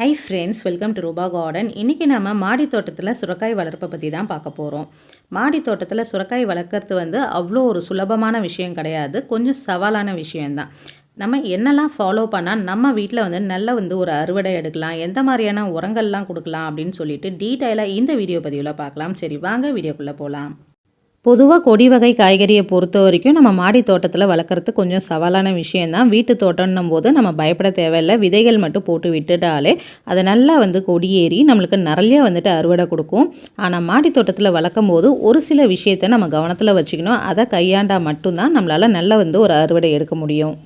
Hi friends, welcome to ரூபா garden. இன்றைக்கி நம்ம மாடி தோட்டத்தில் சுரக்காய் வளர்ப்பை பற்றி தான் பார்க்க போகிறோம். மாடி தோட்டத்தில் சுரக்காய் வளர்க்குறது அவ்வளோ ஒரு சுலபமான விஷயம் கிடையாது, கொஞ்சம் சவாலான விஷயந்தான். நம்ம என்னெல்லாம் ஃபாலோ பண்ணால் நம்ம வீட்டில் நல்ல ஒரு அறுவடை எடுக்கலாம், எந்த மாதிரியான உரங்கள்லாம் கொடுக்கலாம் அப்படின்னு சொல்லிட்டு டீட்டெயிலாக இந்த வீடியோ பதிவில் பார்க்கலாம். சரி வாங்க வீடியோக்குள்ளே போகலாம். பொதுவாக கொடி வகை காய்கறியை பொறுத்த வரைக்கும் நம்ம மாடி தோட்டத்தில் வளர்க்குறது கொஞ்சம் சவாலான விஷயந்தான். வீட்டு தோட்டம்னும் போது நம்ம பயப்பட தேவையில்லை, விதைகள் மட்டும் போட்டு விட்டுட்டாலே அது நல்லா கொடியேறி நம்மளுக்கு நிறைய அறுவடை கொடுக்கும். ஆனால் மாடி தோட்டத்தில் வளர்க்கும் போது ஒரு சில விஷயத்தை நம்ம கவனத்தில் வச்சுக்கணும். அதை கையாண்டால் மட்டும்தான் நம்மளால் நல்ல ஒரு அறுவடை எடுக்க முடியும்.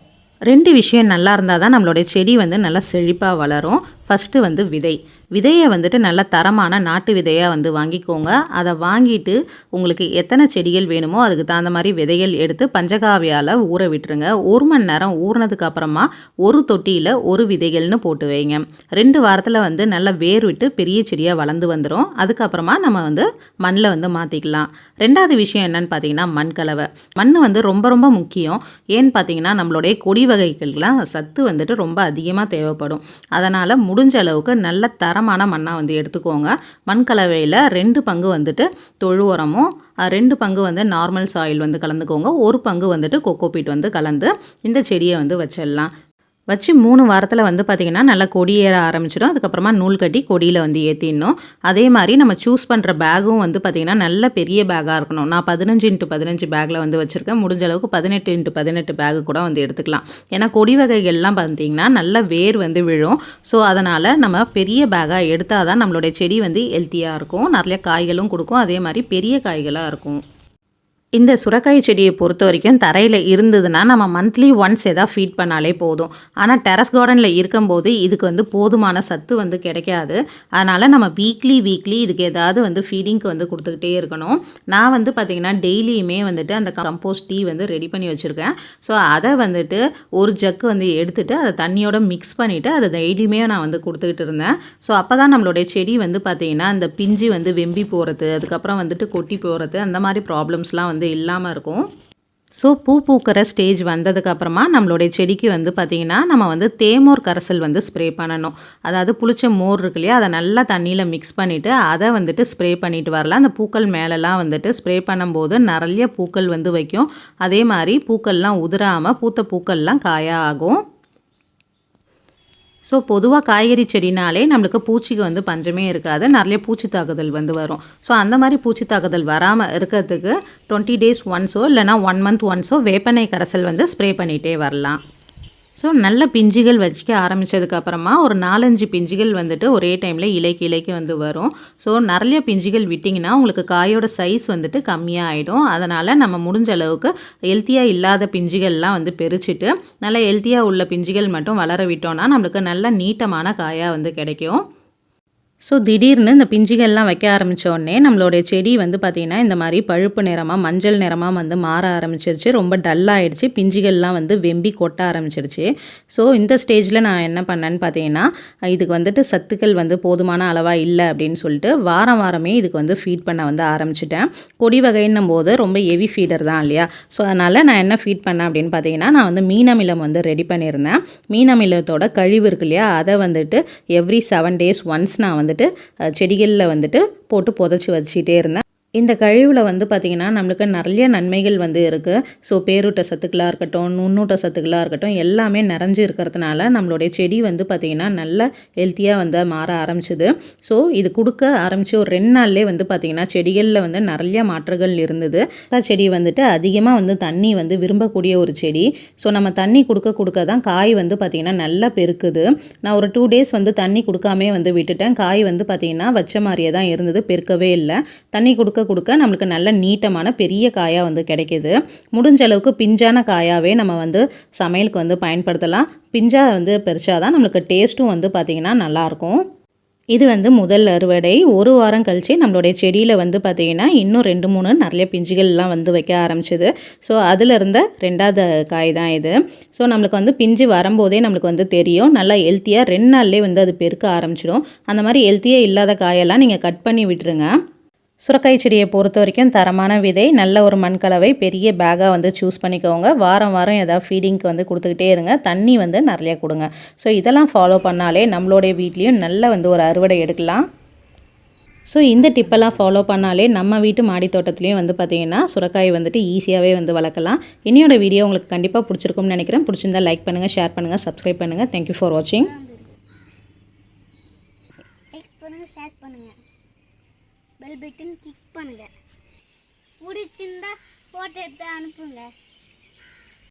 ரெண்டு விஷயம் நல்லா இருந்தால் தான் நம்மளுடைய செடி நல்லா செழிப்பாக வளரும். ஃபஸ்ட்டு விதையை நல்ல தரமான நாட்டு விதையாக வாங்கிக்கோங்க. அதை வாங்கிட்டு உங்களுக்கு எத்தனை செடிகள் வேணுமோ அதுக்கு தகுந்த மாதிரி விதைகள் எடுத்து பஞ்சகாவியால் ஊற விட்டுருங்க. 1 மணி நேரம் ஊறினதுக்கு அப்புறமா ஒரு தொட்டியில் ஒரு விதைகள்னு போட்டு வைங்க. 2 வாரத்தில் நல்லா வேர் விட்டு பெரிய செடியாக வளர்ந்து வந்துடும். அதுக்கப்புறமா நம்ம மண்ணில் மாற்றிக்கலாம். ரெண்டாவது விஷயம் என்னன்னு பார்த்தீங்கன்னா மண் கலவை. மண் ரொம்ப ரொம்ப முக்கியம். ஏன்னு பார்த்தீங்கன்னா நம்மளுடைய கொடி வகைகள்லாம் சத்து ரொம்ப அதிகமாக தேவைப்படும். அதனால் முடிஞ்ச அளவுக்கு நல்ல தரமான மண்ணாக எடுத்துக்கோங்க. மண் கலவையில் 2 பங்கு தொழு உரமும் 2 பங்கு நார்மல் சாயில் கலந்துக்கோங்க. 1 பங்கு கொக்கோபீட் கலந்து இந்த செடியை வச்சிடலாம். வச்சு 3 வாரத்தில் பார்த்திங்கன்னா நல்லா கொடி ஏற ஆரம்பிச்சிடும். அதுக்கப்புறமா நூல் கட்டி கொடியில் ஏற்றிடணும். அதே மாதிரி நம்ம சூஸ் பண்ணுற பேகும் பார்த்திங்கன்னா நல்ல பெரிய பேக்காக இருக்கணும். நான் 15x15 பேக்கில் வச்சுருக்கேன். முடிஞ்ச அளவுக்கு 18x18 பேகு கூட எடுத்துக்கலாம். ஏன்னா கொடி வகைகள்லாம் பார்த்திங்கன்னா நல்ல வேர் விழும். ஸோ அதனால் நம்ம பெரிய பேக்காக எடுத்தால் தான் நம்மளுடைய செடி ஹெல்த்தியாக இருக்கும், நிறைய காய்களும் கொடுக்கும், அதே மாதிரி பெரிய காய்களாக இருக்கும். இந்த சுரக்காய் செடியை பொறுத்த வரைக்கும் தரையில் இருந்ததுன்னா நம்ம மந்த்லி ஒன்ஸ் எதாவது ஃபீட் பண்ணாலே போதும். ஆனால் டெரஸ் கார்டனில் இருக்கும்போது இதுக்கு போதுமான சத்து கிடைக்காது. அதனால் நம்ம வீக்லி இதுக்கு ஏதாவது ஃபீடிங்க்கு கொடுத்துக்கிட்டே இருக்கணும். நான் பார்த்திங்கன்னா டெய்லியுமே அந்த கம்போஸ்ட் டீ ரெடி பண்ணி வச்சுருக்கேன். ஸோ அதை ஒரு ஜக்கு எடுத்துகிட்டு அதை தண்ணியோட மிக்ஸ் பண்ணிவிட்டு அதை டெய்லியுமே நான் கொடுத்துக்கிட்டு இருந்தேன். ஸோ அப்போ தான் நம்மளுடைய செடி பார்த்திங்கன்னா அந்த பிஞ்சு வெம்பி போகிறது, அதுக்கப்புறம் கொட்டி போகிறது, அந்த மாதிரி ப்ராப்ளம்ஸ்லாம் இல்லாமல் இருக்கும். ஸோ பூ பூக்கிற ஸ்டேஜ் வந்ததுக்கப்புறமா நம்மளுடைய செடிக்கு பார்த்திங்கன்னா நம்ம தேமோர் கரைசல் ஸ்ப்ரே பண்ணணும். அதாவது புளிச்ச மோர் இருக்கு இல்லையா, அதை நல்லா தண்ணியில் மிக்ஸ் பண்ணிவிட்டு அதை ஸ்ப்ரே பண்ணிட்டு வரலாம். அந்த பூக்கள் மேலெலாம் ஸ்ப்ரே பண்ணும்போது நிறைய பூக்கள் வைக்கும். அதே மாதிரி பூக்கள்லாம் உதிராமல் பூத்த பூக்கள்லாம் காயாக ஆகும். ஸோ பொதுவாக காய்கறி செடினாலே நம்மளுக்கு பூச்சிக்கு பஞ்சமே இருக்காது, நிறைய பூச்சி தாக்குதல் வரும். ஸோ அந்த மாதிரி பூச்சி தாக்குதல் வராமல் இருக்கிறதுக்கு 20 days ஒன்ஸோ இல்லைனா 1 month ஒன்ஸோ வேப்பெண்ணெய் கரைசல் ஸ்ப்ரே பண்ணிகிட்டே வரலாம். ஸோ நல்ல பிஞ்சுகள் வச்சுக்க ஆரம்பித்ததுக்கப்புறமா ஒரு 4-5 பிஞ்சுகள் ஒரே டைமில் இலைக்கு வரும். ஸோ நிறைய பிஞ்சுகள் விட்டிங்கன்னா உங்களுக்கு காயோட சைஸ் கம்மியாக ஆகிடும். அதனால் நம்ம முடிஞ்ச அளவுக்கு ஹெல்த்தியாக இல்லாத பிஞ்சுகள்லாம் பெரிச்சிட்டு நல்லா ஹெல்த்தியாக உள்ள பிஞ்சுகள் மட்டும் வளர விட்டோன்னா நம்மளுக்கு நல்ல நீட்டமான காயாக கிடைக்கும். ஸோ திடீர்னு இந்த பிஞ்சுகள்லாம் வைக்க ஆரம்பித்தோடனே நம்மளுடைய செடி பார்த்திங்கன்னா இந்த மாதிரி பழுப்பு நிறமாக மஞ்சள் நிறமாக மாற ஆரம்பிச்சிருச்சு. ரொம்ப டல்லாகிடுச்சு, பிஞ்சுகள்லாம் வெம்பி கொட்ட ஆரம்பிச்சிருச்சு. ஸோ இந்த ஸ்டேஜில் நான் என்ன பண்ணேன்னு பார்த்தீங்கன்னா இதுக்கு சத்துக்கள் போதுமான அளவாக இல்லை அப்படின்னு சொல்லிட்டு வாரமே இதுக்கு ஃபீட் பண்ண ஆரம்பிச்சிட்டேன். கொடி வகைன்னும் போது ரொம்ப ஹெவி ஃபீடர் தான் இல்லையா. ஸோ அதனால் நான் என்ன ஃபீட் பண்ணேன் அப்படின்னு பார்த்தீங்கன்னா நான் மீனமிலம் ரெடி பண்ணியிருந்தேன். மீனமிலத்தோட கழிவு இருக்கு இல்லையா, அதை எவ்ரி 7 days ஒன்ஸ் நான் செடிகளில் போட்டு புதைச்சி வச்சுட்டே இருந்தேன். இந்த கழிவில் பார்த்திங்கன்னா நம்மளுக்கு நிறைய நன்மைகள் இருக்குது. ஸோ பேரூட்ட சத்துக்களாக இருக்கட்டும், நுண்ணூட்ட சத்துக்களாக இருக்கட்டும், எல்லாமே நிறைஞ்சு இருக்கிறதுனால நம்மளுடைய செடி பார்த்திங்கன்னா நல்ல ஹெல்த்தியாக மாற ஆரம்பிச்சிது. ஸோ இது கொடுக்க ஆரம்பித்து ஒரு 2 நாள்லேயே பார்த்திங்கன்னா செடிகளில் நிறைய மாற்றங்கள் இருந்தது. செடி அதிகமாக தண்ணி விரும்பக்கூடிய ஒரு செடி. ஸோ நம்ம தண்ணி கொடுக்க தான் காய் பார்த்திங்கன்னா நல்லா பெருக்குது. நான் ஒரு 2 days தண்ணி கொடுக்காமே விட்டுட்டேன். காய் பார்த்திங்கன்னா வச்ச மாதிரியே தான் இருந்தது, பெருக்கவே இல்லை. தண்ணி கொடுக்க நம்மளுக்கு நல்ல நீட்டமான பெரிய காயாக கிடைக்கிது. முடிஞ்ச அளவுக்கு பிஞ்சான காயாகவே நம்ம சமையலுக்கு பயன்படுத்தலாம். பிஞ்சாக பெருசாதான் நம்மளுக்கு டேஸ்ட்டும் பார்த்திங்கன்னா நல்லாயிருக்கும். இது முதல் அறுவடை. 1 வாரம் கழிச்சு நம்மளுடைய செடியில் பார்த்திங்கன்னா இன்னும் 2-3 நிறைய பிஞ்சுகள்லாம் வைக்க ஆரம்பிச்சிது. ஸோ அதில் இருந்த 2வது காய் தான் இது. ஸோ நம்மளுக்கு பிஞ்சு வரும்போதே நம்மளுக்கு தெரியும் நல்லா ஹெல்த்தியாக 2 நாள்லேயே அது பெருக்க ஆரம்பிச்சிடும். அந்த மாதிரி ஹெல்த்தியாக இல்லாத காயெல்லாம் நீங்கள் கட் பண்ணி விட்டுருங்க. சுரக்காய் செடியை பொறுத்த வரைக்கும் தரமான விதை, நல்ல ஒரு மண் கலவை, பெரிய பேக்காக வந்து சூஸ் பண்ணிக்கோங்க. வாரம் வாரம் ஏதாவது ஃபீடிங்க்கு வந்து கொடுத்துக்கிட்டே இருங்க. தண்ணி வந்து நிறையா கொடுங்க. ஸோ இதெல்லாம் ஃபாலோ பண்ணாலே நம்மளுடைய வீட்லேயும் நல்ல வந்து ஒரு அறுவடை எடுக்கலாம். ஸோ இந்த டிப்பெல்லாம் ஃபாலோ பண்ணாலே நம்ம வீட்டு மாடி தோட்டத்துலேயும் வந்து பார்த்திங்கன்னா சுரக்காய் வந்துட்டு ஈஸியாகவே வந்து வளர்க்கலாம். என்னோட வீடியோ உங்களுக்கு கண்டிப்பாக பிடிச்சிருக்கும்னு நினைக்கிறேன். பிடிச்சிருந்தா லைக் பண்ணுங்கள், ஷேர் பண்ணுங்கள், சப்ஸ்கிரைப் பண்ணுங்கள். தேங்க்யூ ஃபார் வாட்சிங். லைக் பண்ணுங்கள், ஷேர் பண்ணுங்கள், பெல் பட்டன் கிளிக் பண்ணுங்கள். பிடிச்சிருந்தா ஃபோட்டோ எடுத்து அனுப்புங்க.